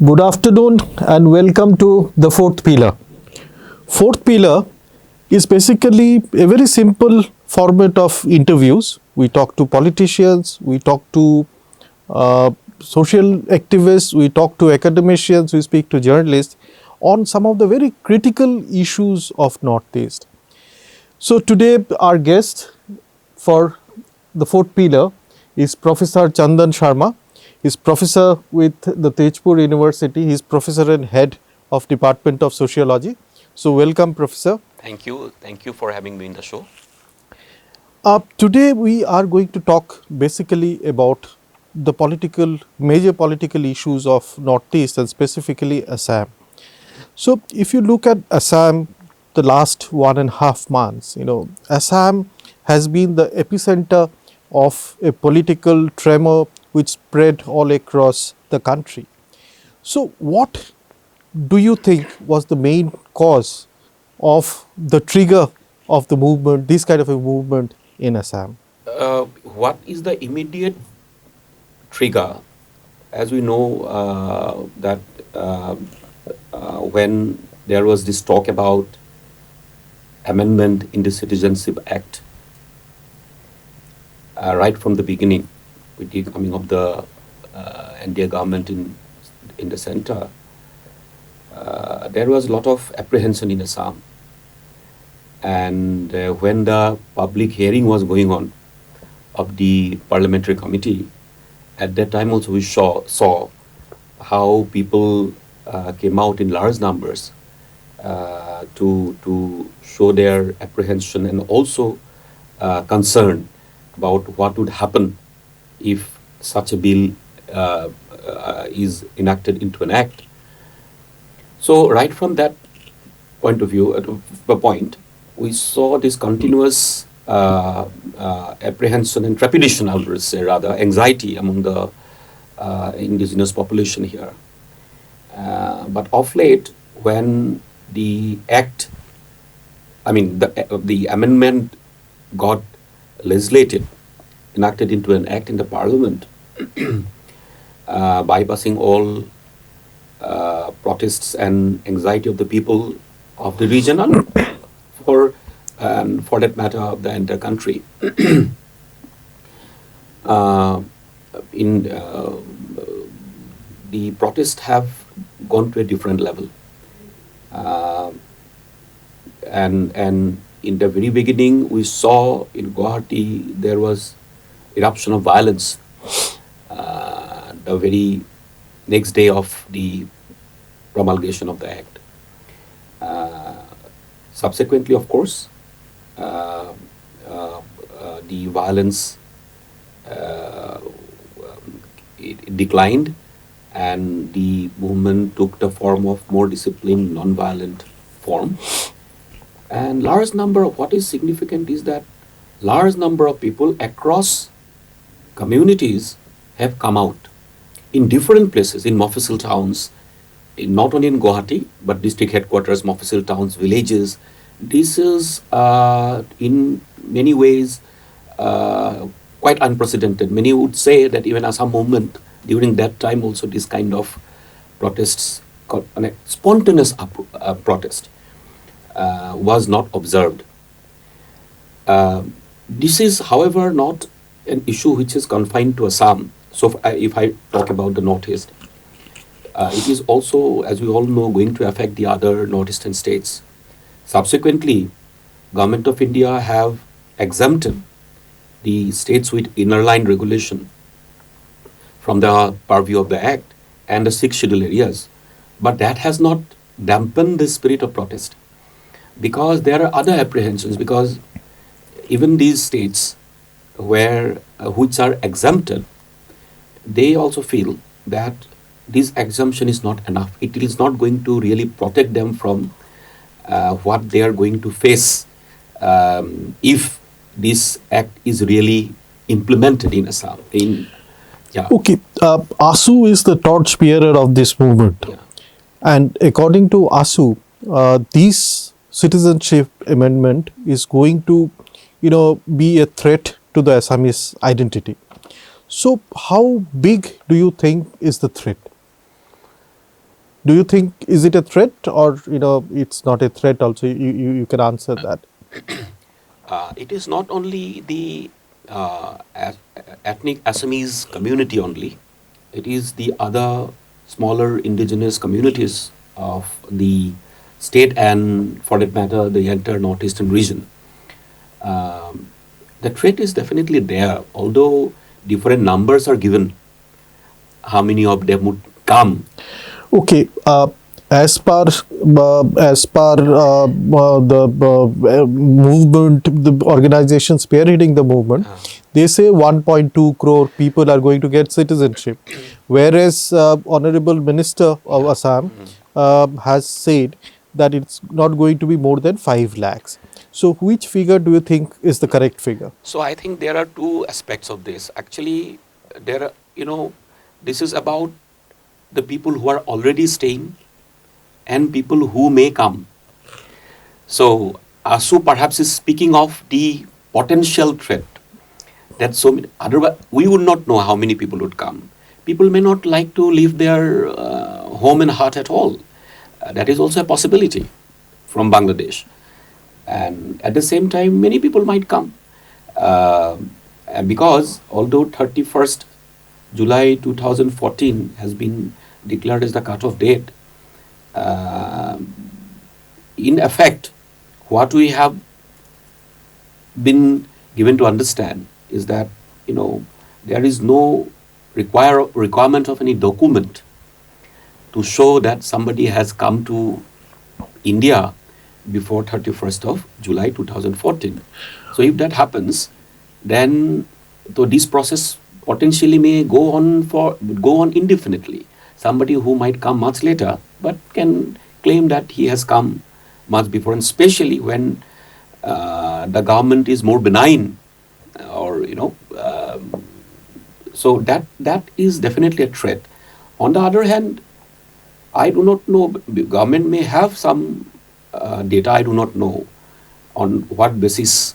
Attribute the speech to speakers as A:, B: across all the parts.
A: Good afternoon and welcome to the fourth pillar. Fourth pillar is basically a very simple format of interviews. We talk to politicians, we talk to social activists, we talk to academicians, we speak to journalists on some of the very critical issues of Northeast. So today our guest for the fourth pillar is Professor Chandan Sarma. He is professor with the Tezpur University. He is professor and head of Department of Sociology. So welcome, Professor.
B: Thank you. Thank you for having me in the show.
A: Today we are going to talk basically about the major political issues of Northeast and specifically Assam. So if you look at Assam, the last 1.5 months, Assam has been the epicenter of a political tremor which spread all across the country. So what do you think was the main cause of the trigger of the movement, this kind of a movement in Assam?
B: What is the immediate trigger? As we know that when there was this talk about amendment in the Citizenship Act, right from the beginning, with the coming of the NDA government in the center, there was a lot of apprehension in Assam. And when the public hearing was going on of the parliamentary committee, at that time also we saw how people came out in large numbers to show their apprehension and also concern about what would happen if such a bill is enacted into an act. So right from that point of view, we saw this continuous apprehension and trepidation, I would say rather, anxiety among the indigenous population here. But of late, when the act, the amendment got legislated, enacted into an act in the parliament, bypassing all protests and anxiety of the people of the region and for that matter of the entire country. The protests have gone to a different level, and in the very beginning we saw in Guwahati there was eruption of violence the very next day of the promulgation of the act. Subsequently, of course, the violence it declined, and the movement took the form of more disciplined, non-violent form. And what is significant is that large number of people across communities have come out in different places, in Mofussil towns, not only in Guwahati, but district headquarters, Mofussil towns, villages. This is in many ways quite unprecedented. Many would say that even Assam movement, during that time also this kind of protests, spontaneous protest was not observed. This is, however, not an issue which is confined to Assam. So if I talk about the Northeast, it is also, as we all know, going to affect the other Northeastern states. Subsequently, Government of India have exempted the states with inner line regulation from the purview of the Act and the 6 scheduled areas. But that has not dampened the spirit of protest, because there are other apprehensions, because even these states which are exempted, they also feel that this exemption is not enough. It is not going to really protect them from what they are going to face if this act is really implemented in Assam.
A: Okay, ASU is the torchbearer of this movement.
B: Yeah.
A: And according to ASU, this citizenship amendment is going to, be a threat to the Assamese identity. So how big do you think is the threat? do you think, is it a threat, or it's not a threat also? You can answer that.
B: It is not only the ethnic Assamese community only. It is the other smaller indigenous communities of the state and, for that matter, the entire northeastern region. The threat is definitely there, although different numbers are given. How many of them would come?
A: Okay. The movement, the organization spearheading the movement, they say 1.2 crore people are going to get citizenship, whereas Honorable Minister of Assam has said that it's not going to be more than 5 lakhs. So, which figure do you think is the correct figure?
B: So I think there are two aspects of this. Actually, there are, this is about the people who are already staying and people who may come. So ASU perhaps is speaking of the potential threat. That so many, otherwise we would not know how many people would come. People may not like to leave their home and heart at all. That is also a possibility from Bangladesh. And at the same time, many people might come. And because although 31st July 2014 has been declared as the cutoff date, in effect, what we have been given to understand is that, there is no requirement of any document to show that somebody has come to India before 31st of July 2014. So if that happens, then this process potentially may go on indefinitely. Somebody who might come much later but can claim that he has come much before, and especially when the government is more benign, or so that is definitely a threat. On the other hand, I do not know, government may have some data, I do not know on what basis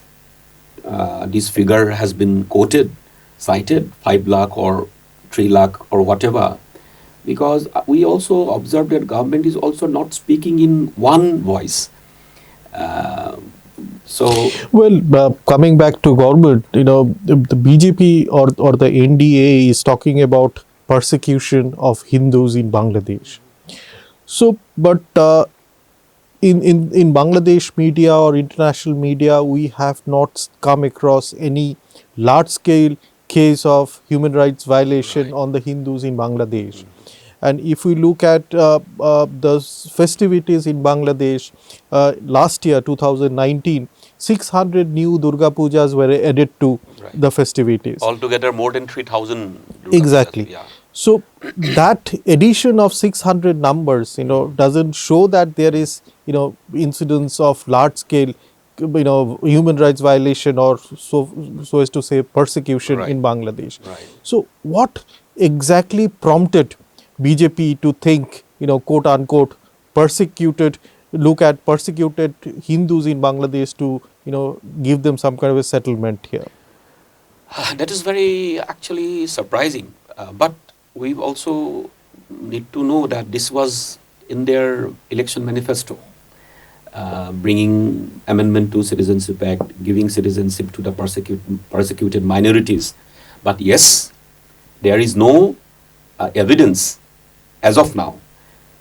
B: this figure has been quoted, cited, 5 lakh or 3 lakh or whatever, because we also observed that government is also not speaking in one voice.
A: Coming back to government, the BJP or the NDA is talking about persecution of Hindus in Bangladesh. So, but in Bangladesh media or international media, we have not come across any large-scale case of human rights violation on the Hindus in Bangladesh. And if we look at the festivities in Bangladesh, last year, 2019, 600 new Durga Pujas were added to the festivities.
B: Altogether, more than 3,000 Durga
A: Exactly.
B: Pujas, yeah.
A: So that addition of 600 numbers, doesn't show that there is, incidence of large scale, human rights violation, or so as to say persecution in Bangladesh.
B: Right.
A: So what exactly prompted BJP to think, quote unquote, look at persecuted Hindus in Bangladesh to, give them some kind of a settlement here?
B: That is very actually surprising. But we also need to know that this was in their election manifesto, bringing amendment to Citizenship Act, giving citizenship to the persecuted minorities. But yes, there is no evidence as of now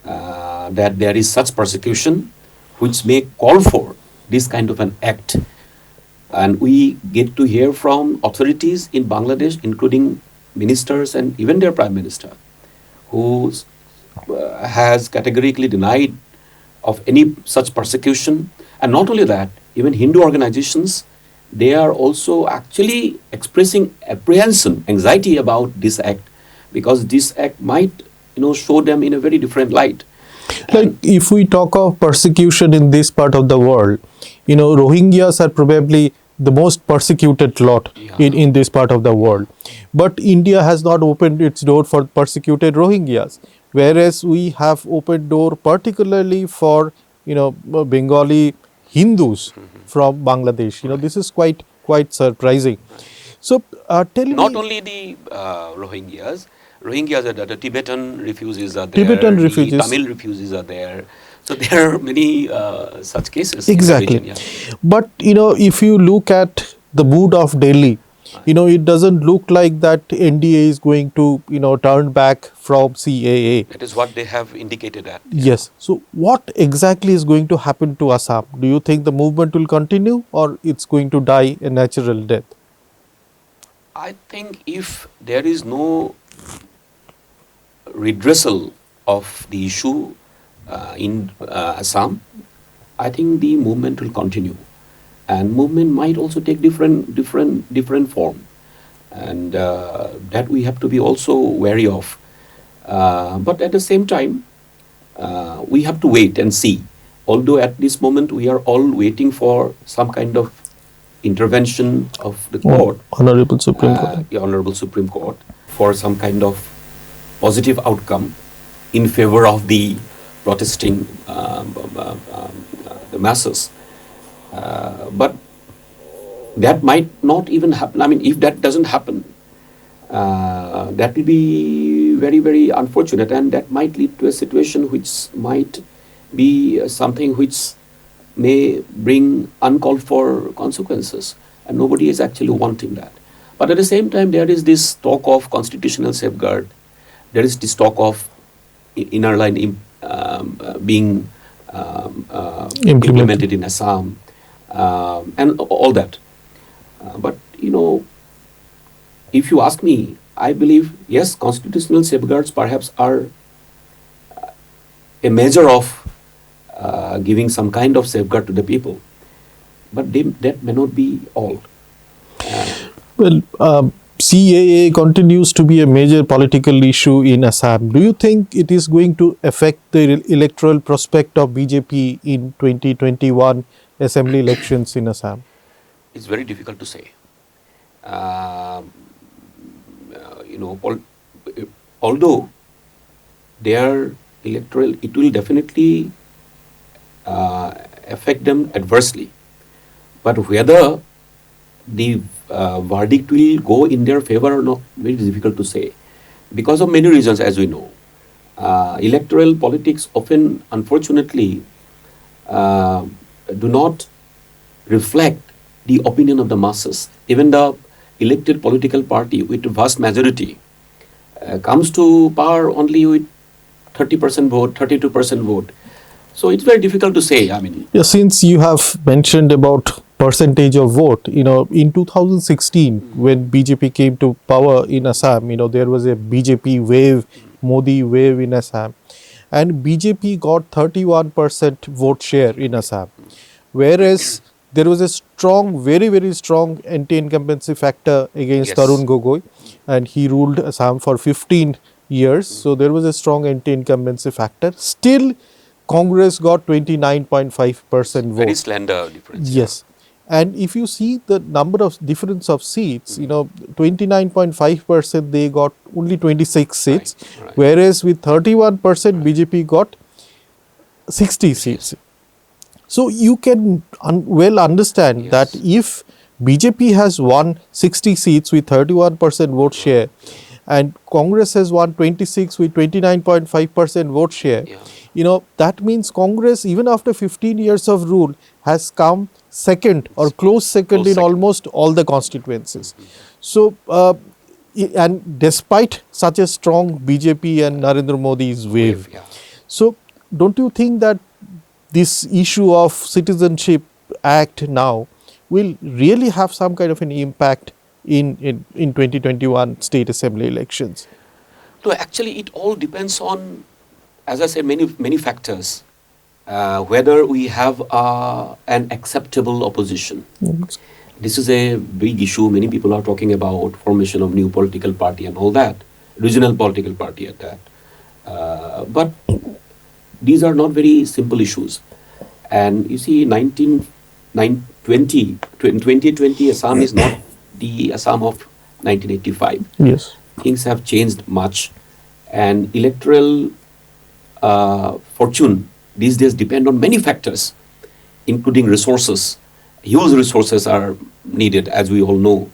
B: that there is such persecution which may call for this kind of an act. And we get to hear from authorities in Bangladesh, including ministers and even their prime minister, who has categorically denied of any such persecution. And not only that, even Hindu organizations, they are also actually expressing apprehension, anxiety about this act, because this act might, show them in a very different light.
A: Like if we talk of persecution in this part of the world, Rohingyas are probably the most persecuted lot in this part of the world. But India has not opened its door for persecuted Rohingyas, whereas we have opened door particularly for, Bengali Hindus from Bangladesh. This is quite surprising. So tell me.
B: Not only the Rohingyas, Rohingyas are there, the Tibetan refugees are there,
A: Tibetan
B: the
A: refugees.
B: Tamil refugees are there. So there are many such cases
A: Exactly.
B: in the region. Yeah.
A: But if you look at the mood of Delhi, it doesn't look like that NDA is going to turn back from CAA.
B: That is what they have indicated at.
A: Yes. So what exactly is going to happen to Assam? Do you think the movement will continue, or it's going to die a natural death?
B: I think if there is no redressal of the issue in Assam, I think the movement will continue, and movement might also take different form, and that we have to be also wary of. But at the same time, we have to wait and see. Although at this moment we are all waiting for some kind of intervention of the court,
A: Honorable Supreme Court.
B: the Honorable Supreme Court, for some kind of positive outcome in favor of the protesting the masses. But that might not even happen. I mean, if that doesn't happen, that will be very, very unfortunate, and that might lead to a situation which might be something which may bring uncalled for consequences, and nobody is actually wanting that. But at the same time, there is this talk of constitutional safeguard. There is this talk of inner line being implemented in Assam, and all that. But if you ask me, I believe yes, constitutional safeguards perhaps are a measure of giving some kind of safeguard to the people, but that may not be all.
A: Well, CAA continues to be a major political issue in Assam. Do you think it is going to affect the electoral prospect of BJP in 2021 assembly elections in Assam?
B: It's very difficult to say. Although their electoral, it will definitely affect them adversely. But whether the verdict will go in their favor or not, very difficult to say, because of many reasons, as we know. Electoral politics often, unfortunately, do not reflect the opinion of the masses. Even the elected political party with vast majority comes to power only with 30% vote, 32% vote. So it's very difficult to say. I mean,
A: yeah, since you have mentioned about percentage of vote, in 2016 when BJP came to power in Assam, there was a BJP wave, Modi wave in Assam, and BJP got 31% vote share in Assam, whereas there was a strong, very, very strong anti-incumbency factor against
B: Yes.
A: Tarun Gogoi, and he ruled Assam for 15 years. So there was a strong anti-incumbency factor. Still, Congress got 29.5%
B: very
A: vote.
B: slender difference.
A: Yes. And if you see the number of difference of seats, 29.5% they got only 26 seats,
B: Right.
A: whereas with 31% BJP got 60 seats. So you can well understand
B: Yes.
A: that if BJP has won 60 seats with 31% vote share, and Congress has won 26 with 29.5% vote share,
B: Yeah.
A: that means Congress, even after 15 years of rule, has come second or close second in
B: second.
A: almost all the constituencies. So, and despite such a strong BJP and Narendra Modi's wave.
B: Yeah.
A: So, don't you think that this issue of Citizenship Act now will really have some kind of an impact in 2021 state assembly elections?
B: No, actually, it all depends on, as I said, many factors. Whether we have an acceptable opposition. This is a big issue. Many people are talking about formation of new political party and all that, regional political party at that. But these are not very simple issues. And you see, 2020, Assam is not the Assam of 1985.
A: Yes.
B: Things have changed much, and electoral fortune these days depend on many factors, including resources. Huge resources are needed, as we all know,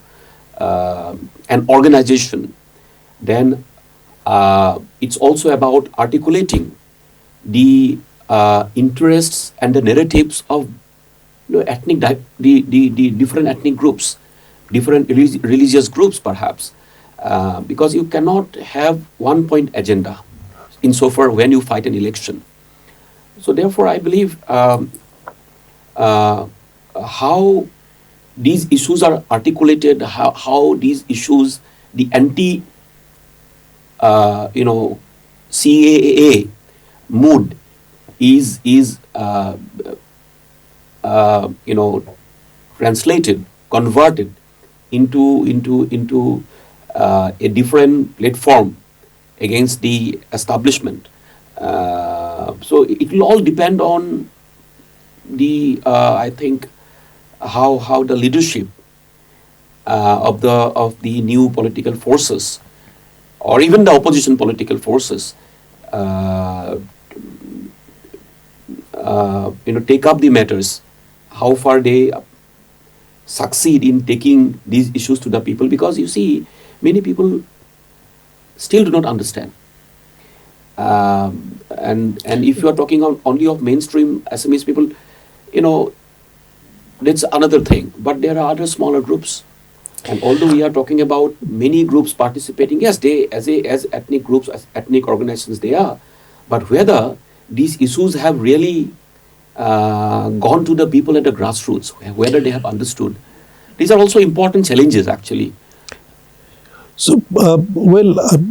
B: and organization. Then It's also about articulating the interests and the narratives of the different ethnic groups, different religious groups perhaps, because you cannot have one point agenda insofar when you fight an election. So therefore I believe how these issues are articulated, how these issues, the anti CAA mood is translated, converted into a different platform against the establishment. So it will all depend on the I think how the leadership of the new political forces, or even the opposition political forces, take up the matters, how far they succeed in taking these issues to the people, because you see, many people still do not understand. And if you are talking only of mainstream Assamese people, that's another thing. But there are other smaller groups. And although we are talking about many groups participating, yes, they as ethnic groups, as ethnic organizations, they are. But whether these issues have really gone to the people at the grassroots, whether they have understood, these are also important challenges actually.
A: So,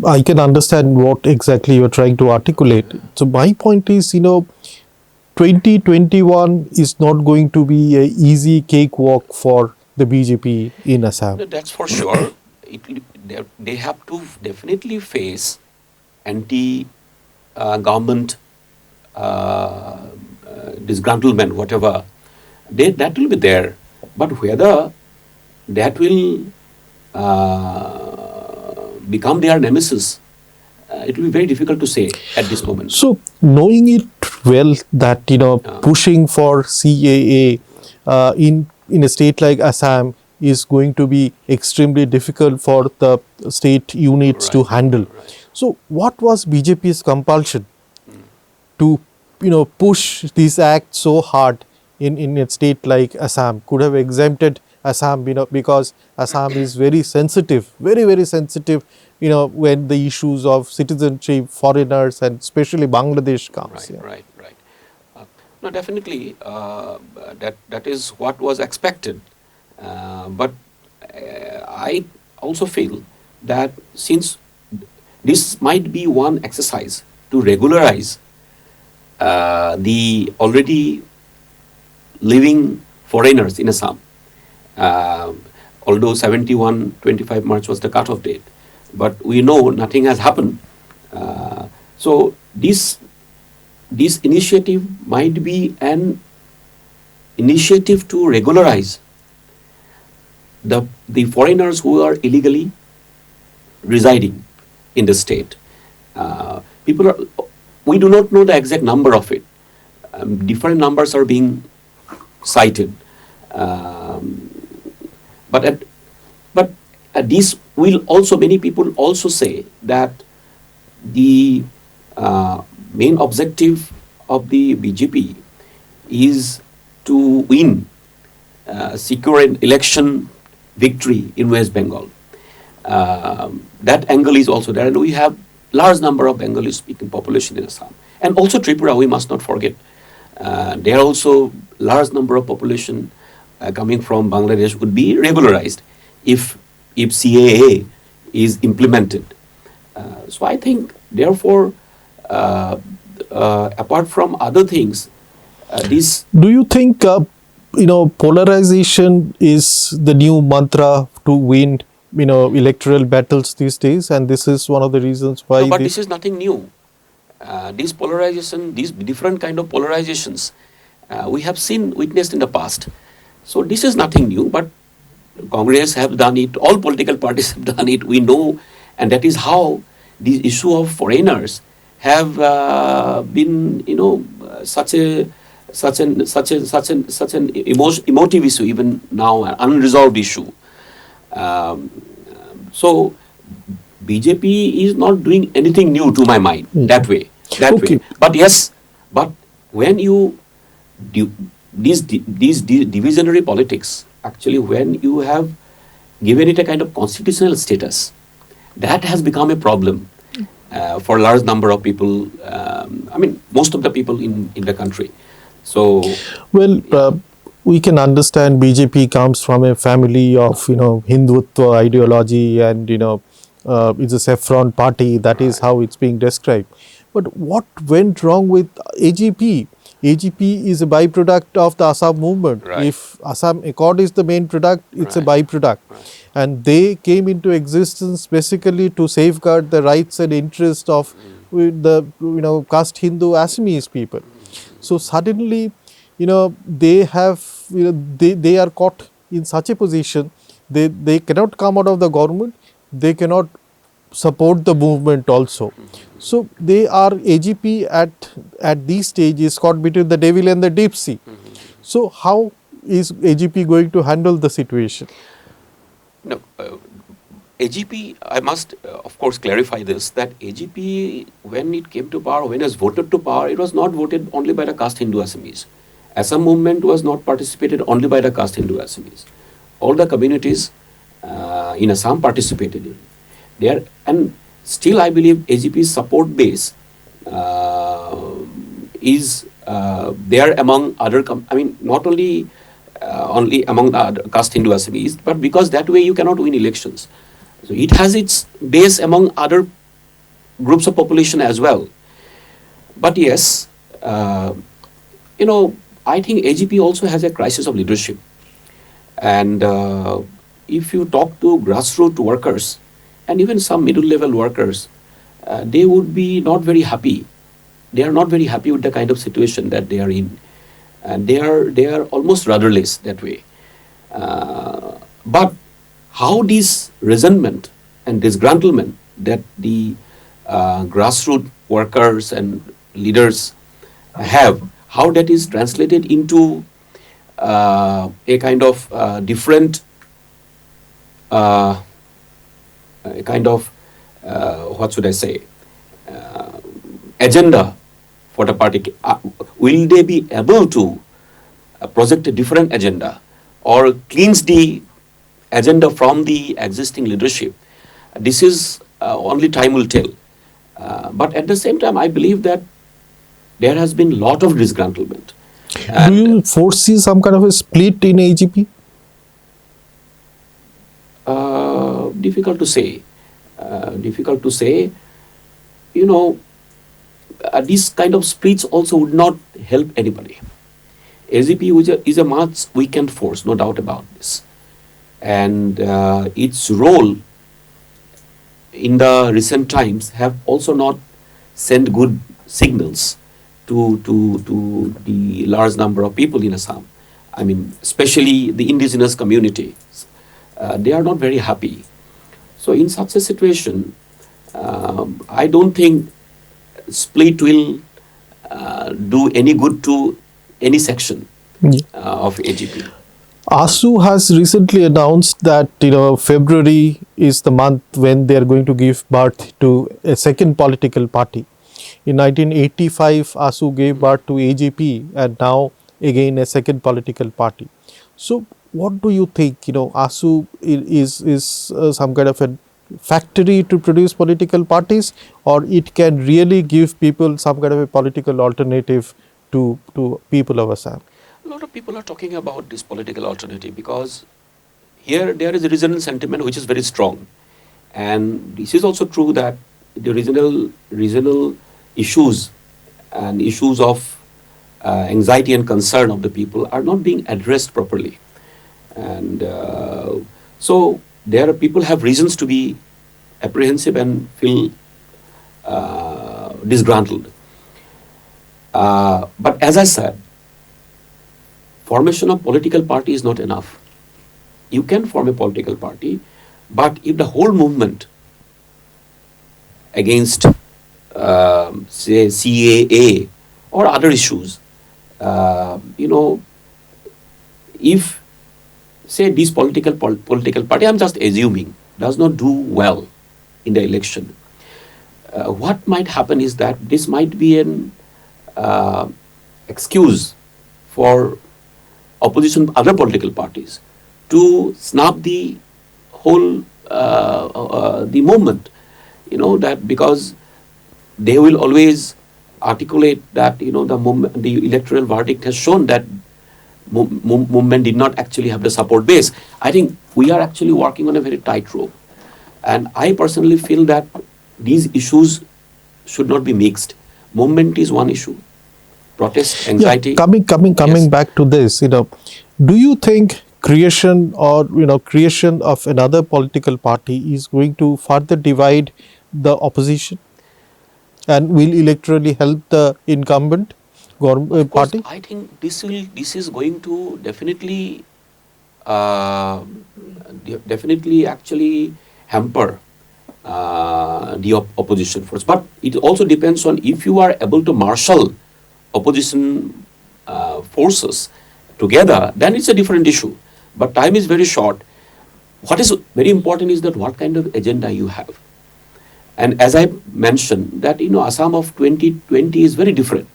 A: I can understand what exactly you're trying to articulate. So, my point is, 2021 is not going to be an easy cakewalk for the BJP in Assam.
B: That's for sure. They have to definitely face anti-government disgruntlement, whatever. That will be there. But whether that will become their nemesis, it will be very difficult to say at this moment.
A: So, knowing it well that pushing for CAA in a state like Assam is going to be extremely difficult for the state units to handle.
B: Right.
A: So, what was BJP's compulsion to push this act so hard in a state like Assam? Could have exempted Assam, because Assam is very sensitive, very, very sensitive, when the issues of citizenship, foreigners, and especially Bangladesh comes.
B: Right. No, definitely, that is what was expected. But I also feel that since this might be one exercise to regularize the already living foreigners in Assam, although 25 March was the cutoff date, but we know nothing has happened. So this initiative might be an initiative to regularize the foreigners who are illegally residing in the state. We do not know the exact number of it. Different numbers are being cited. But this will also, many people also say that the main objective of the BJP is to win, secure an election victory in West Bengal. That angle is also there, and we have large number of Bengali speaking population in Assam, and also Tripura, we must not forget. There are also large number of population coming from Bangladesh would be regularized if CAA is implemented. So I think, therefore, apart from other things, this.
A: Do you think polarization is the new mantra to win electoral battles these days, and this is one of the reasons why?
B: No, but this is nothing new. This polarization, these different kind of polarizations, we have witnessed in the past. So this is nothing new, but Congress have done it, all political parties have done it, we know, and that is how the issue of foreigners have been, such an emotive issue even now, an unresolved issue. So BJP is not doing anything new to my mind that way.
A: Okay.
B: But yes, but when you do these divisionary politics, actually, when you have given it a kind of constitutional status, that has become a problem for a large number of people. I mean, most of the people in the country. So,
A: Well, we can understand BJP comes from a family of Hindutva ideology, and it's a saffron party. That is how it's being described. But what went wrong with AGP? AGP is a byproduct of the Assam movement.
B: Right.
A: If Assam Accord is the main product, it's a byproduct, and they came into existence basically to safeguard the rights and interests of the caste Hindu Assamese people. So suddenly, they have, they are caught in such a position. They cannot come out of the government. They cannot support the movement also. So they are AGP at these stages caught between the devil and the deep sea. So how is AGP going to handle the situation?
B: no, AGP, I must of course clarify this, that AGP, when it came to power, when it was voted to power, it was not voted only by the caste Hindu Assamese. Assam movement was not participated only by the caste Hindu Assamese. All the communities in Assam participated in there, and still I believe AGP's support base is there among other, not only among the other caste Hindu Assamese, but because that way you cannot win elections. So it has its base among other groups of population as well. But yes, I think AGP also has a crisis of leadership. And if you talk to grassroots workers and even some middle level workers, they would be not very happy. They are not very happy with the kind of situation that they are in. And they are almost rudderless that way. But how this resentment and disgruntlement that the grassroots workers and leaders have, how that is translated into a kind of different what should I say, agenda for the party. Will they be able to project a different agenda or cleanse the agenda from the existing leadership? This is only time will tell. But at the same time, I believe that there has been a lot of disgruntlement.
A: Do you foresee some kind of a split in AGP?
B: Difficult to say. These kind of splits also would not help anybody. AGP is a much weakened force, no doubt about this. And its role in the recent times have also not sent good signals to the large number of people in Assam. I mean, especially the indigenous community. They are not very happy. So in such a situation, I don't think split will do any good to any section of AGP.
A: ASU has recently announced that February is the month when they are going to give birth to a second political party. In 1985, ASU gave birth to AGP, and now again a second political party. So, what do you think? ASU is some kind of a factory to produce political parties, or it can really give people some kind of a political alternative to people of Assam?
B: A lot of people are talking about this political alternative because here there is a regional sentiment which is very strong, and this is also true that the regional issues and issues of anxiety and concern of the people are not being addressed properly, and so there are people have reasons to be apprehensive and feel disgruntled. But as I said, formation of political party is not enough. You can form a political party, but if the whole movement against, say, CAA or other issues, if, say, this political party, I'm just assuming, does not do well in the election. What might happen is that this might be an excuse for opposition, other political parties, to snub the whole the movement. That because they will always articulate that the electoral verdict has shown that movement did not actually have the support base. I think we are actually working on a very tight rope, and I personally feel that these issues should not be mixed. Movement is one issue, protest, anxiety.
A: Coming back to this, do you think creation of another political party is going to further divide the opposition and will electorally help the incumbent party?
B: I think this is going to definitely actually hamper the opposition force. But it also depends on if you are able to marshal opposition forces together, then it's a different issue. But time is very short. What is very important is that what kind of agenda you have. And as I mentioned, that Assam of 2020 is very different.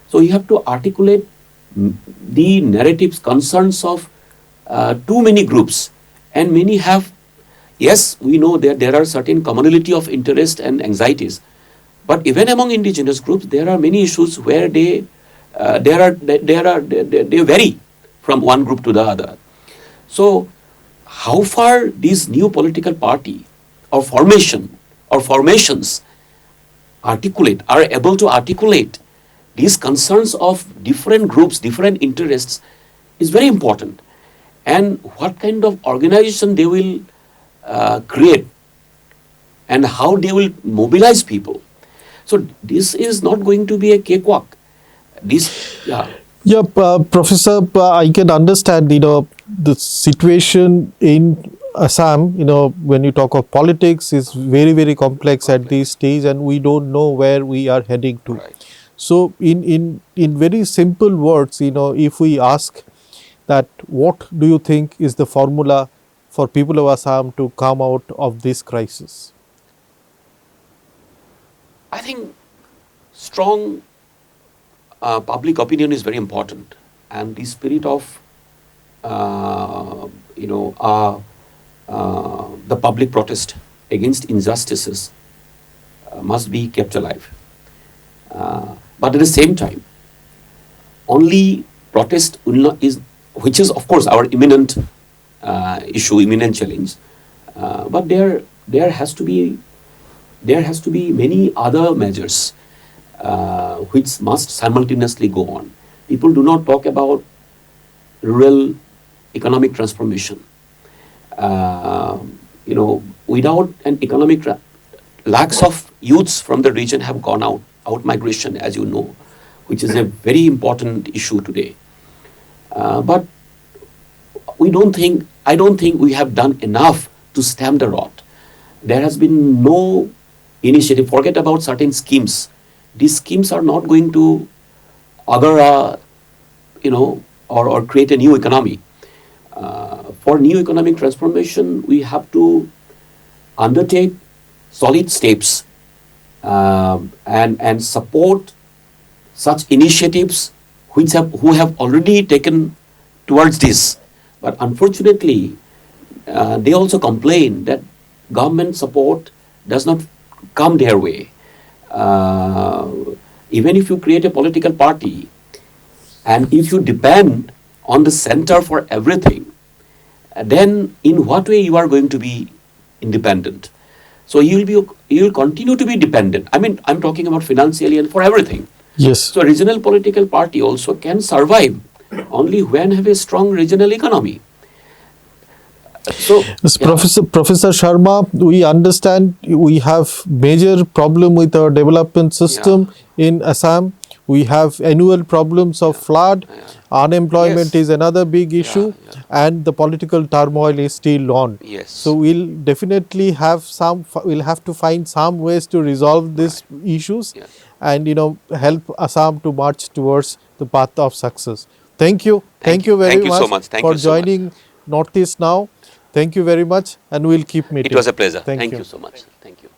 B: So you have to articulate the narratives, concerns of too many groups, and many have. Yes, we know that there are certain commonality of interest and anxieties, but even among indigenous groups, there are many issues where they vary from one group to the other. So, how far this new political party or formations are able to articulate these concerns of different groups, different interests, is very important. And what kind of organization they will create and how they will mobilize people. So this is not going to be a cakewalk.
A: Professor, I can understand, the situation in Assam, when you talk of politics, is very, very complex at this stage, and we don't know where we are heading to.
B: Right.
A: So in very simple words, if we ask that what do you think is the formula for people of Assam to come out of this crisis?
B: I think strong public opinion is very important, and the spirit of the public protest against injustices must be kept alive. But at the same time, only protest which is of course our imminent issue, imminent challenge. But there has to be many other measures which must simultaneously go on. People do not talk about rural economic transformation. Without an economic lakhs of youths from the region have gone out migration, as you know, which is a very important issue today. But I don't think we have done enough to stem the rot. There has been no initiative. Forget about certain schemes. These schemes are not going to or create a new economy. For new economic transformation, we have to undertake solid steps and support such initiatives who have already taken towards this. But unfortunately, they also complain that government support does not come their way. Even if you create a political party, and if you depend on the center for everything, then in what way you are going to be independent? So you will continue to be dependent. I mean, I'm talking about financially and for everything.
A: Yes.
B: So a regional political party also can survive only when have a strong regional economy. So,
A: yes, yeah. Professor Sarma, we understand we have major problem with our development system in Assam. We have annual problems of flood, unemployment is another big issue, and the political turmoil is still on.
B: Yes.
A: So we'll definitely we'll have to find some ways to resolve these issues and help Assam to march towards the path of success. Thank you. Thank you very much for joining Northeast Now. Thank you very much, and we'll keep meeting.
B: It was a pleasure.
A: Thank you
B: so much. Thank you.